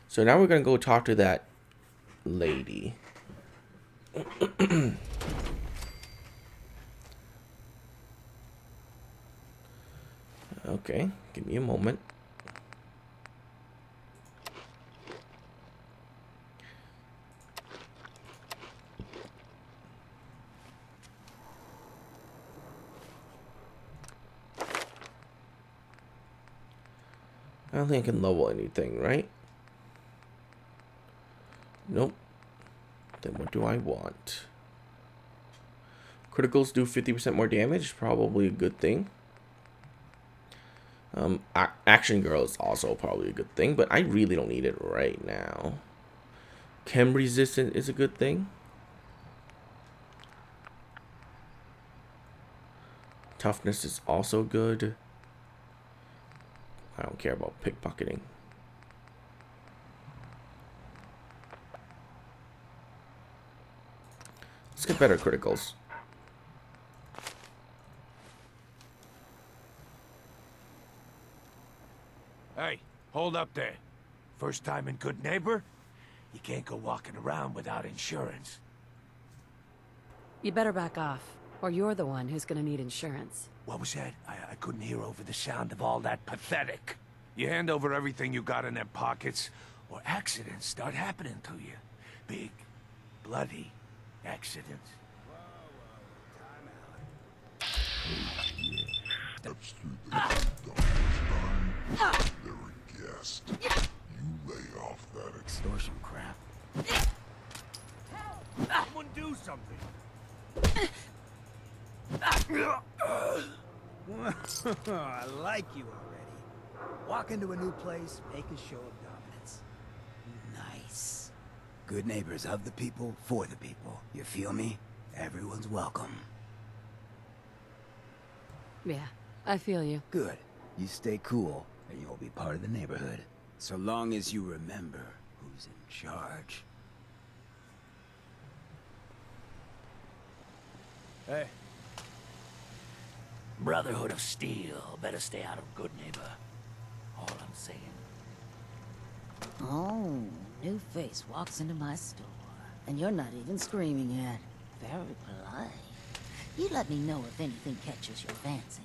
So now we're gonna go talk to that lady. Okay, give me a moment. I don't think I can level anything, right? Nope. Then what do I want? Criticals do 50% more damage. Probably a good thing. Action Girl is also probably a good thing, but I really don't need it right now. Chem resistant is a good thing. Toughness is also good. I don't care about pickpocketing. Let's get better criticals. Hey, hold up there. First time in Good Neighbor? You can't go walking around without insurance. You better back off, or you're the one who's gonna need insurance. What was that? I couldn't hear over the sound of all that pathetic. You hand over everything you got in them pockets, or accidents start happening to you. Big, bloody accidents. Steps through the darkness. They're a guest. You lay off that Extortion crap. Someone do something! I like you already. Walk into a new place, make a show of dominance. Nice. Good neighbors of the people, for the people. You feel me? Everyone's welcome. Yeah, I feel you. Good. You stay cool, and you'll be part of the neighborhood. So long as you remember who's in charge. Hey. Brotherhood of Steel. Better stay out of Good Neighbor. All I'm saying. Oh, new face walks into my store. And you're not even screaming yet. Very polite. You let me know if anything catches your fancy.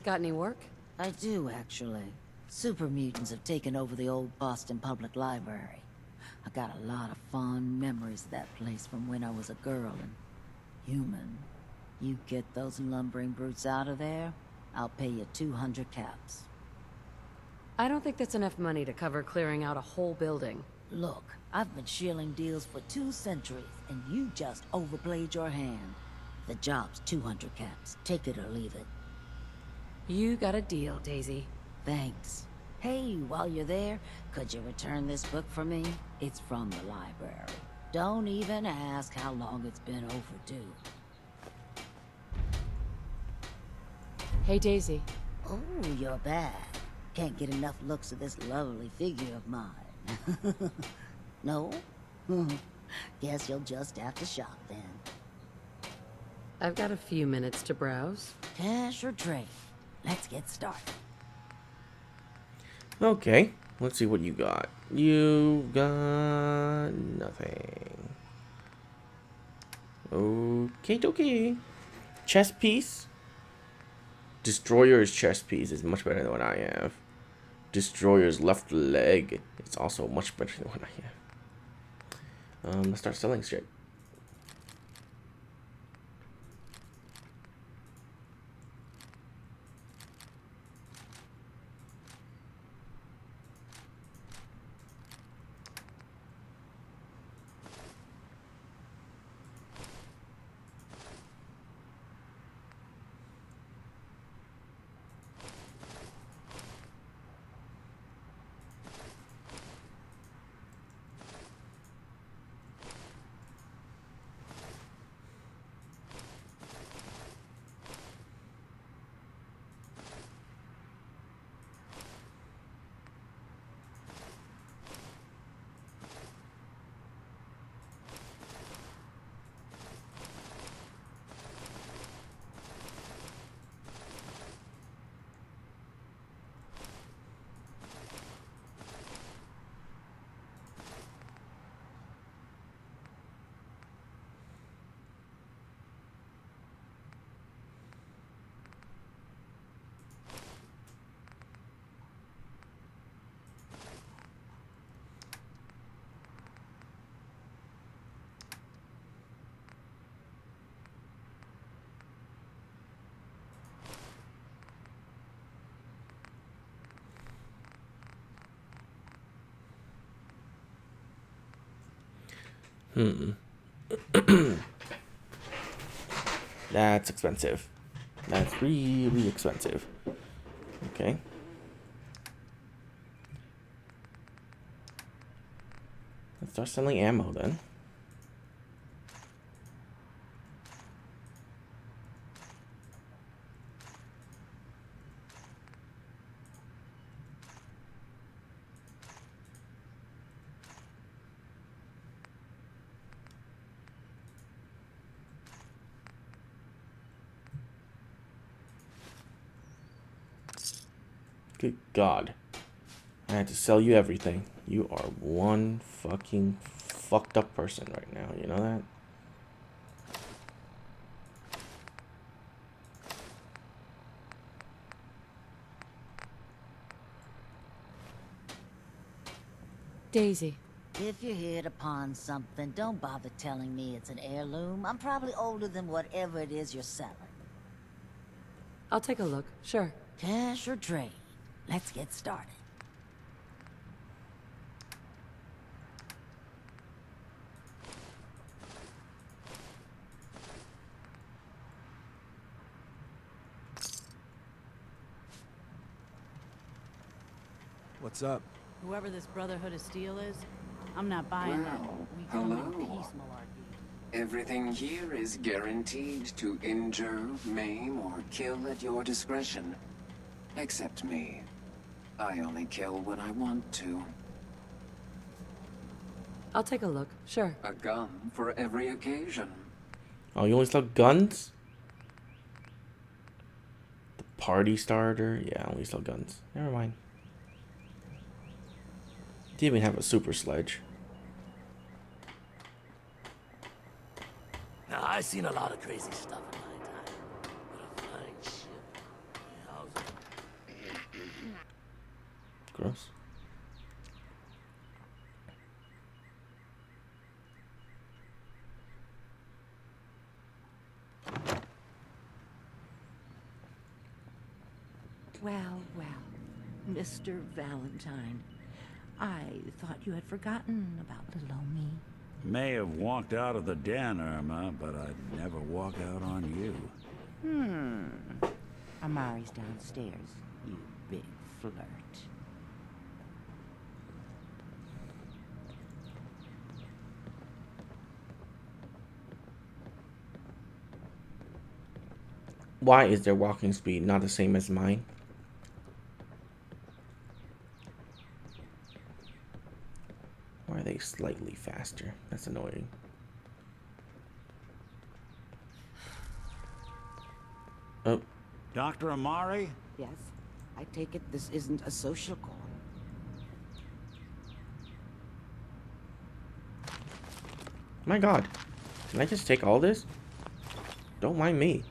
Got any work? I do, actually. Super mutants have taken over the old Boston Public Library. I got a lot of fond memories of that place from when I was a girl and human. You get those lumbering brutes out of there, I'll pay you 200 caps. I don't think that's enough money to cover clearing out a whole building. Look, I've been shilling deals for 2 centuries, and you just overplayed your hand. The job's 200 caps. Take it or leave it. You got a deal, Daisy. Thanks. Hey, while you're there, could you return this book for me? It's from the library. Don't even ask how long it's been overdue. Hey, Daisy. Oh, you're back. Can't get enough looks at this lovely figure of mine. No? Guess you'll just have to shop then. I've got a few minutes to browse. Cash or trade? Let's get started. Okay, let's see what you got. You got nothing. Okay. Chess piece. Destroyer's chest piece is much better than what I have. Destroyer's left leg. It's also much better than what I have. Let's start selling shit. That's expensive. That's really expensive. Okay. Let's start selling ammo then. Good God. I had to sell you everything. You are one fucking fucked up person right now. You know that? Daisy. If you hit upon something, don't bother telling me it's an heirloom. I'm probably older than whatever it is you're selling. I'll take a look. Sure. Cash or trade? Let's get started. What's up? Whoever this Brotherhood of Steel is, I'm not buying that. We come in hello. peace malarkey. Everything here is guaranteed to injure, maim, or kill at your discretion. Except me. I only kill when I want to. I'll take a look. Sure. A gun for every occasion. Oh, you only sell guns? The party starter? Yeah, I only sell guns. Never mind. Didn't even have a super sledge. Now, I've seen a lot of crazy stuff in my time. But a flying ship. Gross. Well, well, Mr. Valentine. I thought you had forgotten about little old me. May have walked out of the den, Irma, but I'd never walk out on you. Amari's downstairs, you big flirt. Why is their walking speed not the same as mine? Why are they slightly faster? That's annoying. Oh. Dr. Amari? Yes, I take it this isn't a social call. My God. Can I just take all this? Don't mind me.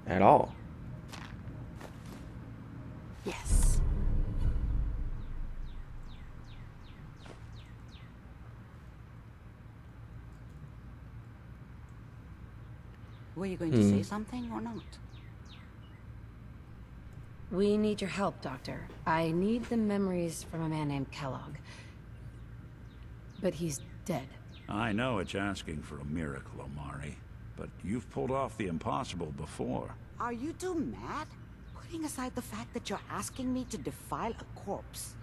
At all. Yes. Were you going to say something or not? We need your help, Doctor. I need the memories from a man named Kellogg. But he's dead. I know it's asking for a miracle, Amari, but you've pulled off the impossible before. Are you two mad? Putting aside the fact that you're asking me to defile a corpse,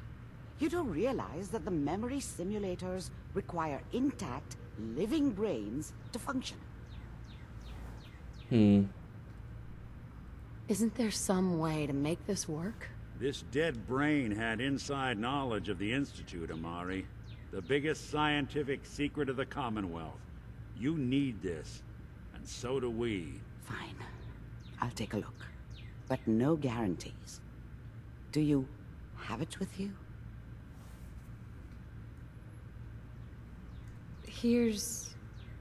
you don't realize that the memory simulators require intact, living brains to function. Isn't there some way to make this work? This dead brain had inside knowledge of the Institute, Amari. The biggest scientific secret of the Commonwealth. You need this, and so do we. Fine. I'll take a look. But no guarantees. Do you have it with you? Here's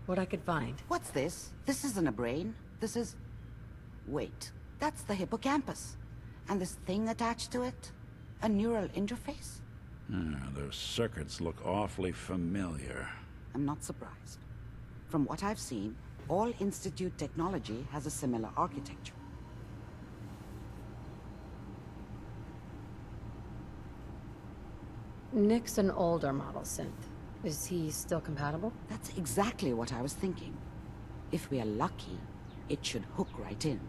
what I could find. What's this? This isn't a brain. This is... Wait. That's the hippocampus. And this thing attached to it? A neural interface? Those circuits look awfully familiar. I'm not surprised. From what I've seen, all Institute technology has a similar architecture. Nick's an older model synth. Is he still compatible? That's exactly what I was thinking. If we are lucky, it should hook right in.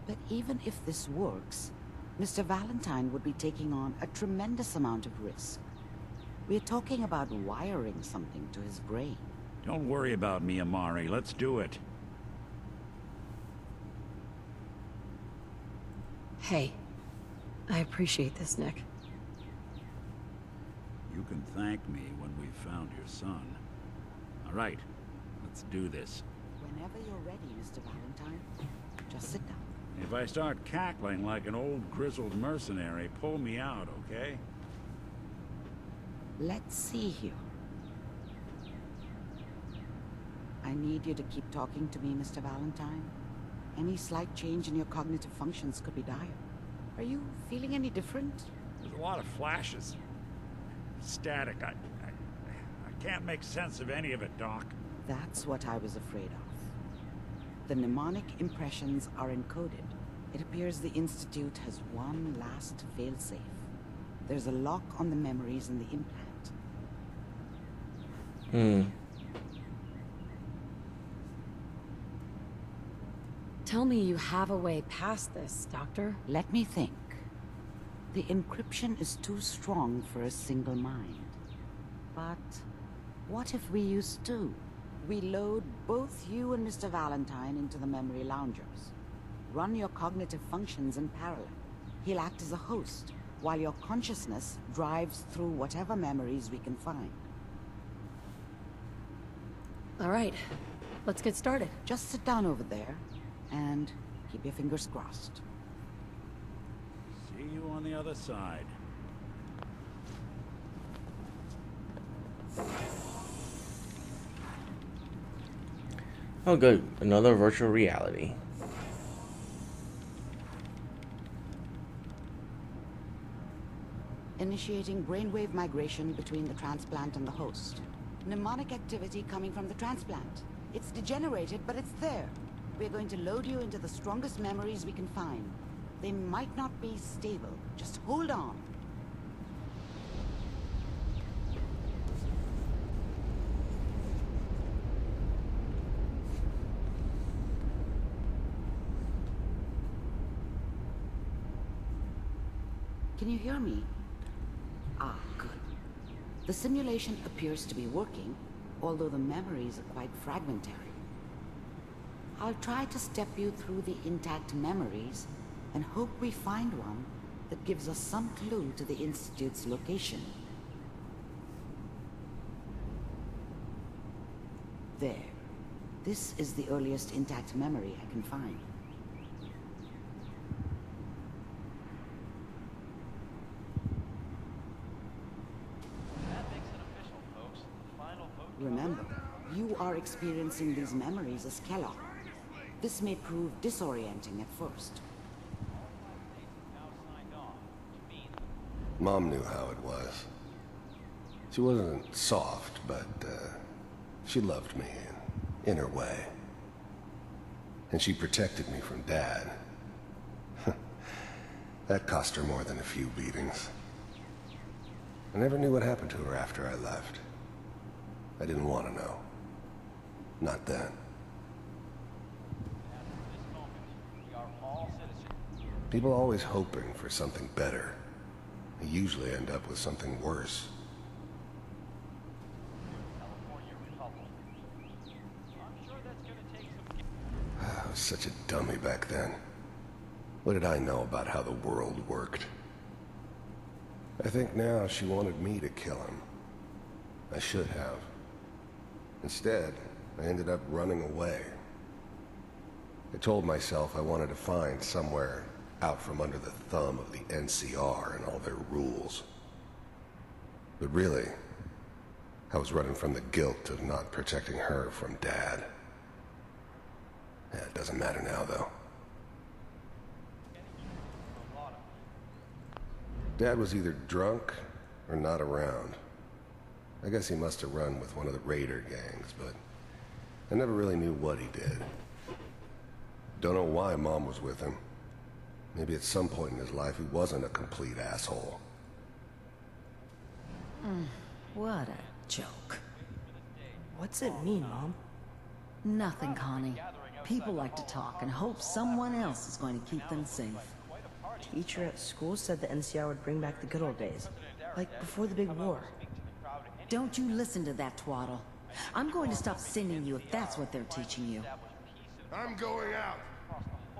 But even if this works, Mr. Valentine would be taking on a tremendous amount of risk. We're talking about wiring something to his brain. Don't worry about me, Amari. Let's do it. Hey, I appreciate this, Nick. You can thank me when we've found your son. All right, let's do this. Whenever you're ready, Mr. Valentine, just sit down. If I start cackling like an old grizzled mercenary, pull me out, okay? Let's see here. I need you to keep talking to me, Mr. Valentine. Any slight change in your cognitive functions could be dire. Are you feeling any different? There's a lot of flashes. Static. I can't make sense of any of it, Doc. That's what I was afraid of. The mnemonic impressions are encoded. It appears the Institute has one last failsafe. There's a lock on the memories in the implant. Tell me you have a way past this, Doctor. Let me think. The encryption is too strong for a single mind. But what if we use two? We load both you and Mr. Valentine into the memory loungers. Run your cognitive functions in parallel. He'll act as a host, while your consciousness drives through whatever memories we can find. All right, let's get started. Just sit down over there, and keep your fingers crossed. See you on the other side. Oh good, another virtual reality. Initiating brainwave migration between the transplant and the host. Mnemonic activity coming from the transplant. It's degenerated, but it's there. We're going to load you into the strongest memories we can find. They might not be stable. Just hold on. Can you hear me? Ah, good. The simulation appears to be working, although the memories are quite fragmentary. I'll try to step you through the intact memories and hope we find one that gives us some clue to the Institute's location. There. This is the earliest intact memory I can find. Remember, you are experiencing these memories as Kellogg. This may prove disorienting at first. Mom knew how it was. She wasn't soft, but she loved me in her way. And she protected me from Dad. That cost her more than a few beatings. I never knew what happened to her after I left. I didn't want to know. Not then. People are always hoping for something better. They usually end up with something worse. I was such a dummy back then. What did I know about how the world worked? I think now she wanted me to kill him. I should have. Instead, I ended up running away. I told myself I wanted to find somewhere out from under the thumb of the NCR and all their rules. But really, I was running from the guilt of not protecting her from Dad. Yeah, it doesn't matter now, though. Dad was either drunk or not around. I guess he must have run with one of the raider gangs, but I never really knew what he did. Don't know why Mom was with him. Maybe at some point in his life he wasn't a complete asshole. What a joke. What's it mean, Mom? Nothing, Connie. People like to talk and hope someone else is going to keep them safe. Teacher at school said the NCR would bring back the good old days. Like before the big war. Don't you listen to that twaddle. I'm going to stop sending you if that's what they're teaching you. I'm going out.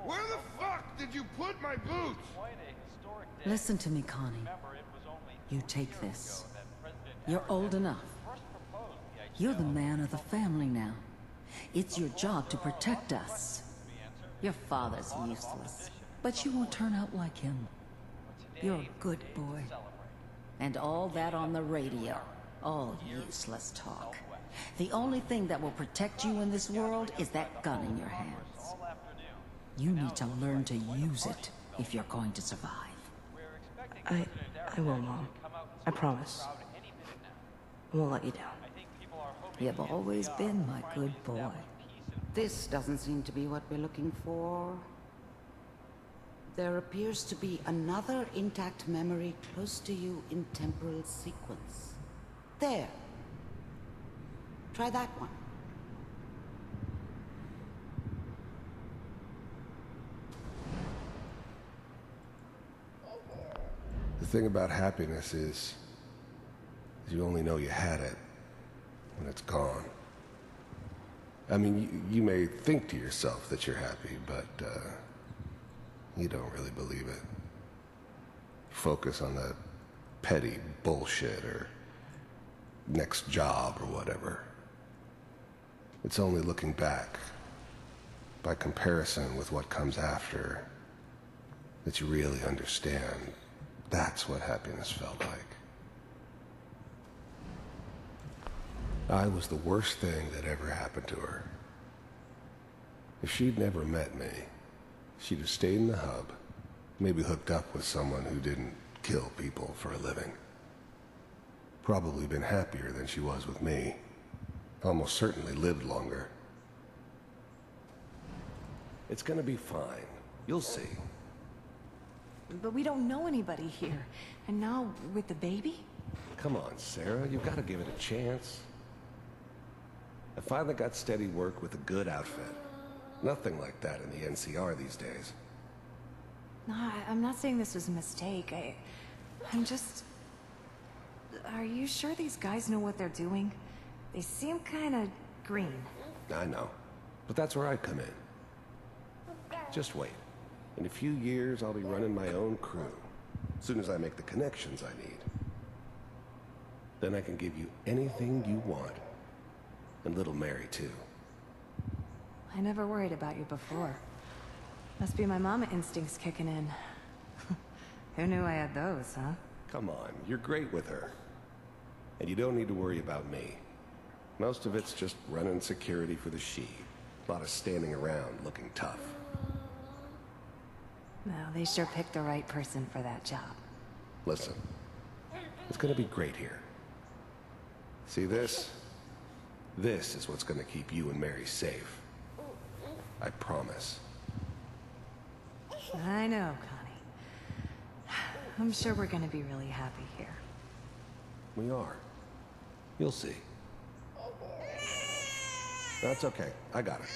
Where the fuck did you put my boots? Listen to me, Connie. You take this. You're old enough. You're the man of the family now. It's your job to protect us. Your father's useless, but you won't turn out like him. You're a good boy. And all that on the radio. All useless talk. The only thing that will protect you in this world is that gun in your hands. You need to learn to use it if you're going to survive. I will, Mom. I promise. I won't let you down. You've always been my good boy. This doesn't seem to be what we're looking for. There appears to be another intact memory close to you in temporal sequence. There. Try that one. The thing about happiness is you only know you had it when it's gone. I mean, you may think to yourself that you're happy, but you don't really believe it. Focus on the petty bullshit or next job or whatever. It's only looking back, by comparison with what comes after, that you really understand. That's what happiness felt like. I was the worst thing that ever happened to her. If she'd never met me, she'd have stayed in the hub, maybe hooked up with someone who didn't kill people for a living. Probably been happier than she was with me. Almost certainly lived longer. It's gonna be fine. You'll see. But we don't know anybody here. And now, with the baby? Come on, Sarah, you've got to give it a chance. I finally got steady work with a good outfit. Nothing like that in the NCR these days. No, I'm not saying this was a mistake. I'm just... Are you sure these guys know what they're doing? They seem kinda green. I know, but that's where I come in. Just wait. In a few years, I'll be running my own crew. As soon as I make the connections I need. Then I can give you anything you want. And little Mary, too. I never worried about you before. Must be my mama instincts kicking in. Who knew I had those, huh? Come on, you're great with her. And you don't need to worry about me. Most of it's just running security for the she. A lot of standing around looking tough. Well, they sure picked the right person for that job. Listen, it's gonna be great here. See this? This is what's gonna keep you and Mary safe. I promise. I know, Connie. I'm sure we're gonna be really happy here. We are. You'll see. That's okay. I got it.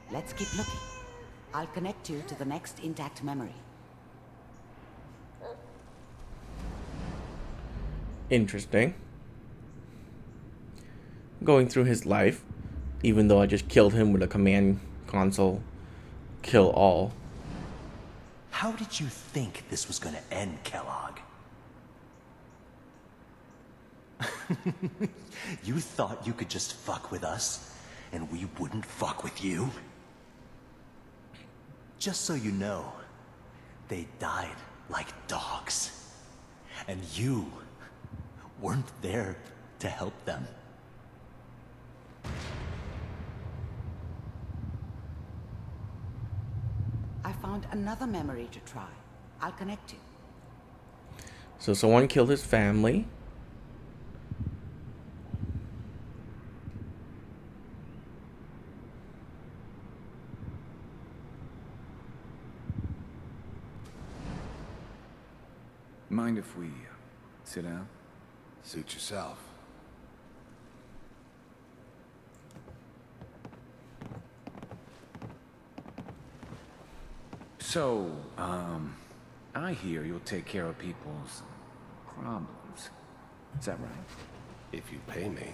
Let's keep looking. I'll connect you to the next intact memory. Interesting. Going through his life, even though I just killed him with a command console. Kill all. How did you think this was gonna end, Kellogg? You thought you could just fuck with us, and we wouldn't fuck with you? Just so you know, they died like dogs. And you weren't there to help them. I found another memory to try. I'll connect you. So someone killed his family. Mind if we sit down? Suit yourself. So, I hear you'll take care of people's problems. Is that right? If you pay me.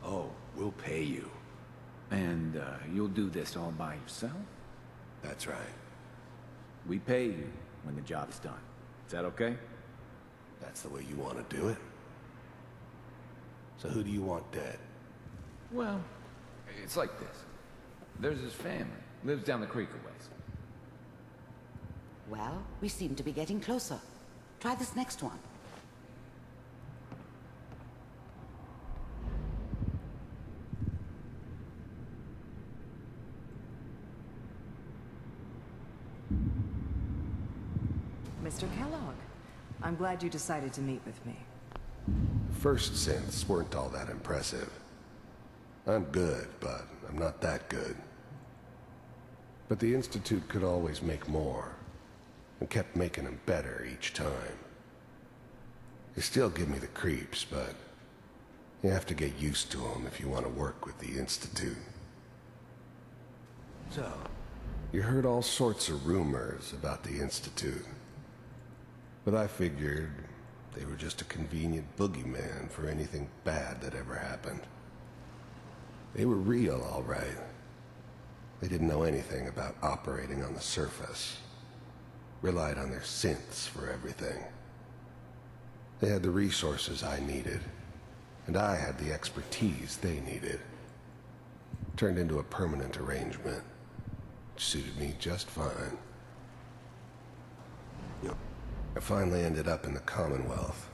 Oh, we'll pay you. And, you'll do this all by yourself? That's right. We pay you when the job's done. Is that okay? That's the way you want to do it? So who do you want dead? Well, it's like this. There's his family. Lives down the creek a ways. Well, we seem to be getting closer. Try this next one. Mr. Kellogg, I'm glad you decided to meet with me. First synths weren't all that impressive. I'm good, but I'm not that good. But the Institute could always make more, and kept making them better each time. They still give me the creeps, but you have to get used to them if you want to work with the Institute. So, you heard all sorts of rumors about the Institute. But I figured they were just a convenient boogeyman for anything bad that ever happened. They were real, all right. They didn't know anything about operating on the surface. Relied on their synths for everything. They had the resources I needed, and I had the expertise they needed. Turned into a permanent arrangement, which suited me just fine. I finally ended up in the Commonwealth.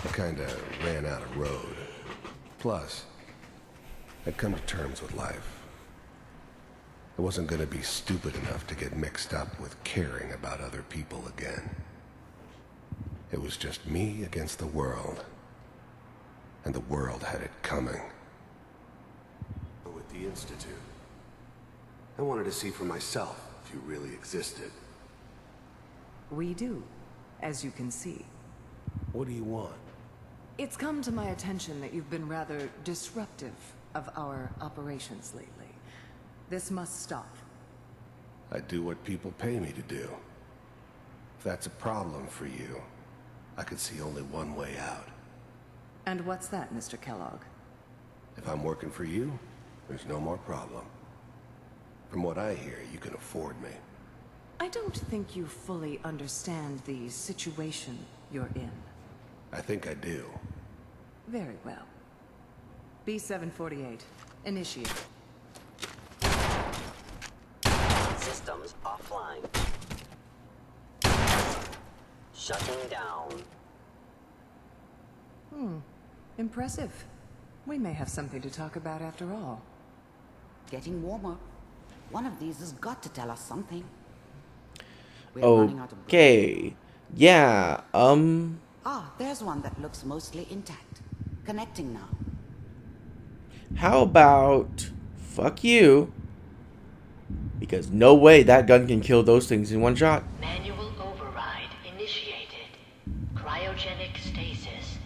I kinda ran out of road. Plus, I'd come to terms with life. I wasn't gonna be stupid enough to get mixed up with caring about other people again. It was just me against the world. And the world had it coming. With the Institute, I wanted to see for myself if you really existed. We do, as you can see. What do you want? It's come to my attention that you've been rather disruptive of our operations lately. This must stop. I do what people pay me to do. If that's a problem for you, I could see only one way out. And what's that, Mr. Kellogg? If I'm working for you, there's no more problem. From what I hear, you can afford me. I don't think you fully understand the situation you're in. I think I do. Very well. B-748, initiate. Systems offline. Shutting down. Impressive. We may have something to talk about after all. Getting warmer. One of these has got to tell us something. We're running out of breath. Okay. Yeah, Ah, there's one that looks mostly intact. Connecting now. how about fuck you? Because no way that gun can kill those things in one shot. Manual override initiated. Cryogenic stasis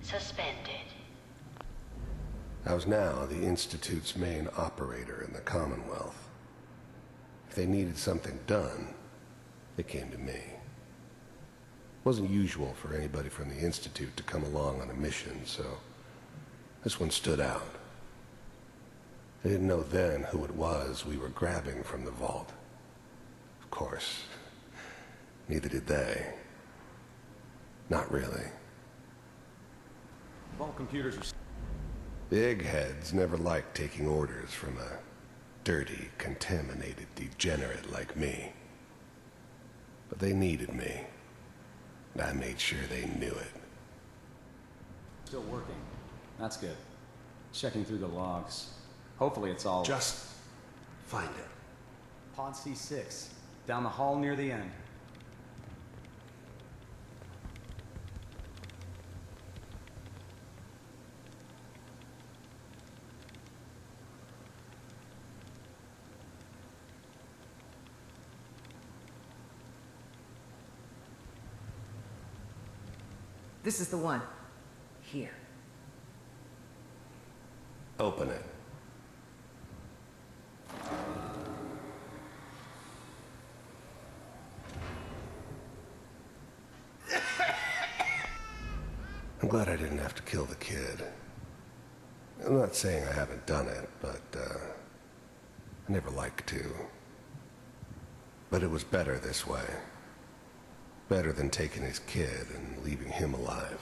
suspended. I was now the Institute's main operator in the Commonwealth. If they needed something done, they came to me. It wasn't usual for anybody from the Institute to come along on a mission, so this one stood out. I didn't know then who it was we were grabbing from the vault. Of course, neither did they. Not really. Vault computers are... Big heads never liked taking orders from a dirty, contaminated degenerate like me. But they needed me, and I made sure they knew it. Still working. That's good. Checking through the logs. Hopefully it's all... Just find it. Pod C6. Down the hall near the end. This is the one. Here. Open it. glad I didn't have to kill the kid. I'm not saying I haven't done it, but, I never liked to. But it was better this way. Better than taking his kid and leaving him alive.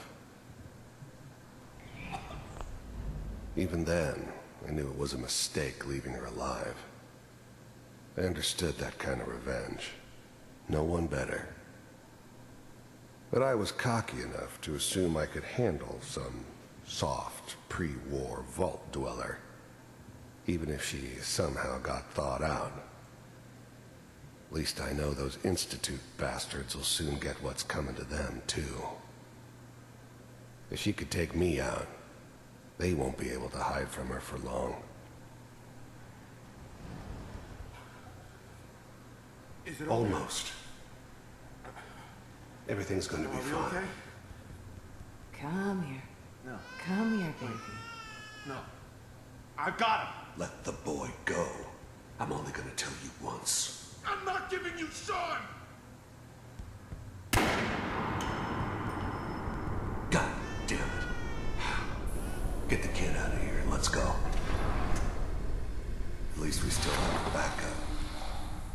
Even then, I knew it was a mistake leaving her alive. I understood that kind of revenge. No one better. But I was cocky enough to assume I could handle some soft, pre-war vault dweller, even if she somehow got thawed out. At least I know those Institute bastards will soon get what's coming to them, too. If she could take me out, they won't be able to hide from her for long. Is it Almost. Everything's going to be fine. Okay? Come here. No. Come here, baby. No. I got him. Let the boy go. I'm only going to tell you once. I'm not giving you Sean! God damn it. Get the kid out of here and let's go. At least we still have a backup.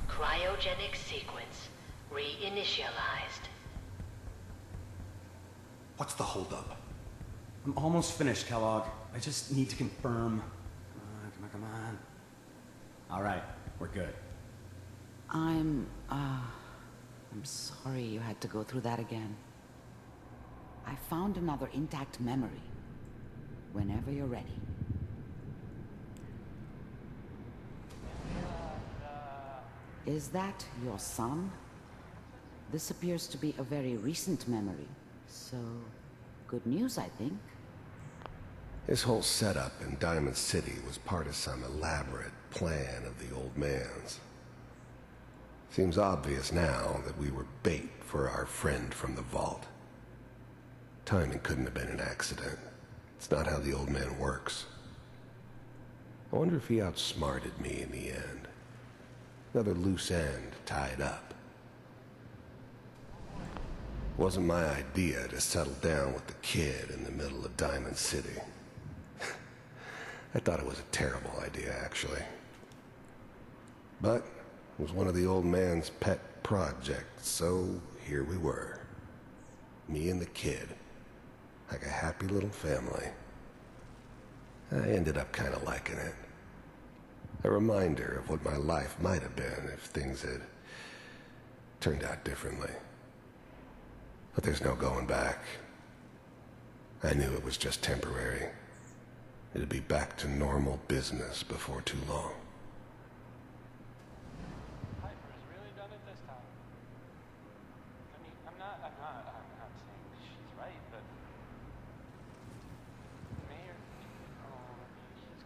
Cryogenic sequence reinitialized. What's the holdup? I'm almost finished, Kellogg. I just need to confirm. Come on, come on, come on. All right, we're good. I'm sorry you had to go through that again. I found another intact memory. Whenever you're ready. Is that your son? This appears to be a very recent memory, so good news, I think. His whole setup in Diamond City was part of some elaborate plan of the old man's. Seems obvious now that we were bait for our friend from the vault. Timing couldn't have been an accident. It's not how the old man works. I wonder if he outsmarted me in the end. Another loose end tied up. It wasn't my idea to settle down with the kid in the middle of Diamond City. I thought it was a terrible idea, actually. But it was one of the old man's pet projects, so here we were. Me and the kid. Like a happy little family. I ended up kind of liking it. A reminder of what my life might have been if things had turned out differently. But there's no going back. I knew it was just temporary. It'd be back to normal business before too long. Piper's really done it this time. I mean, I'm not saying she's right, but Mayor, she's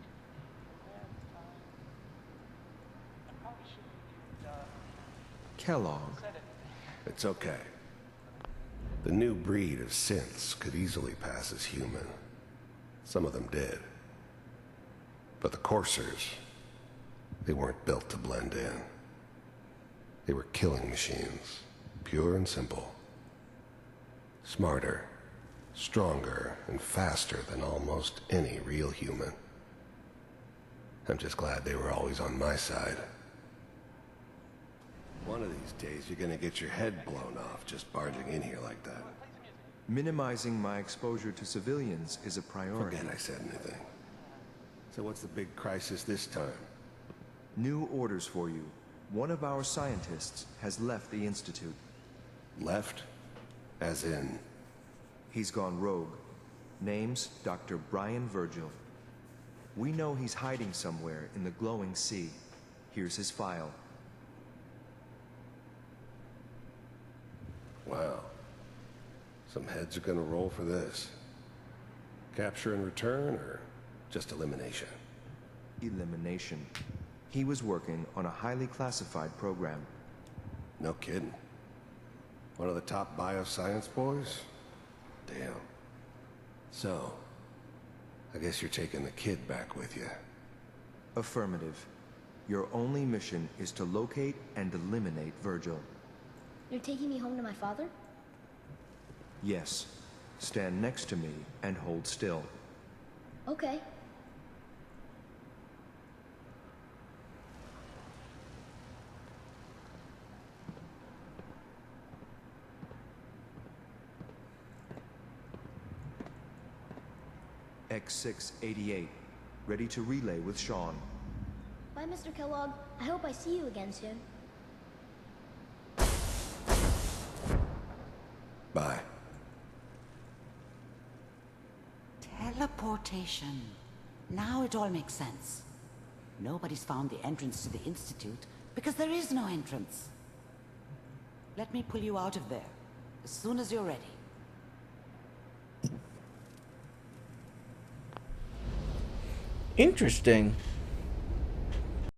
there this time. I probably shouldn't have Kellogg. said it. It's okay. The new breed of synths could easily pass as human. Some of them did. But the coursers, they weren't built to blend in. They were killing machines, pure and simple. Smarter, stronger, and faster than almost any real human. I'm just glad they were always on my side. One of these days, you're gonna get your head blown off just barging in here like that. Minimizing my exposure to civilians is a priority. Forget I said anything. So what's the big crisis this time? New orders for you. One of our scientists has left the Institute. Left? As in? He's gone rogue. Name's Dr. Brian Virgil. We know he's hiding somewhere in the glowing sea. Here's his file. Wow. Some heads are gonna roll for this. Capture and return, or just elimination? Elimination. He was working on a highly classified program. No kidding. One of the top bioscience boys? Damn. So, I guess you're taking the kid back with you. Affirmative. Your only mission is to locate and eliminate Virgil. You're taking me home to my father? Yes. Stand next to me and hold still. Okay. X688, ready to relay with Sean. Bye, Mr. Kellogg. I hope I see you again soon. Bye. Teleportation. Now it all makes sense. Nobody's found the entrance to the Institute because there is no entrance. Let me pull you out of there as soon as you're ready. Interesting.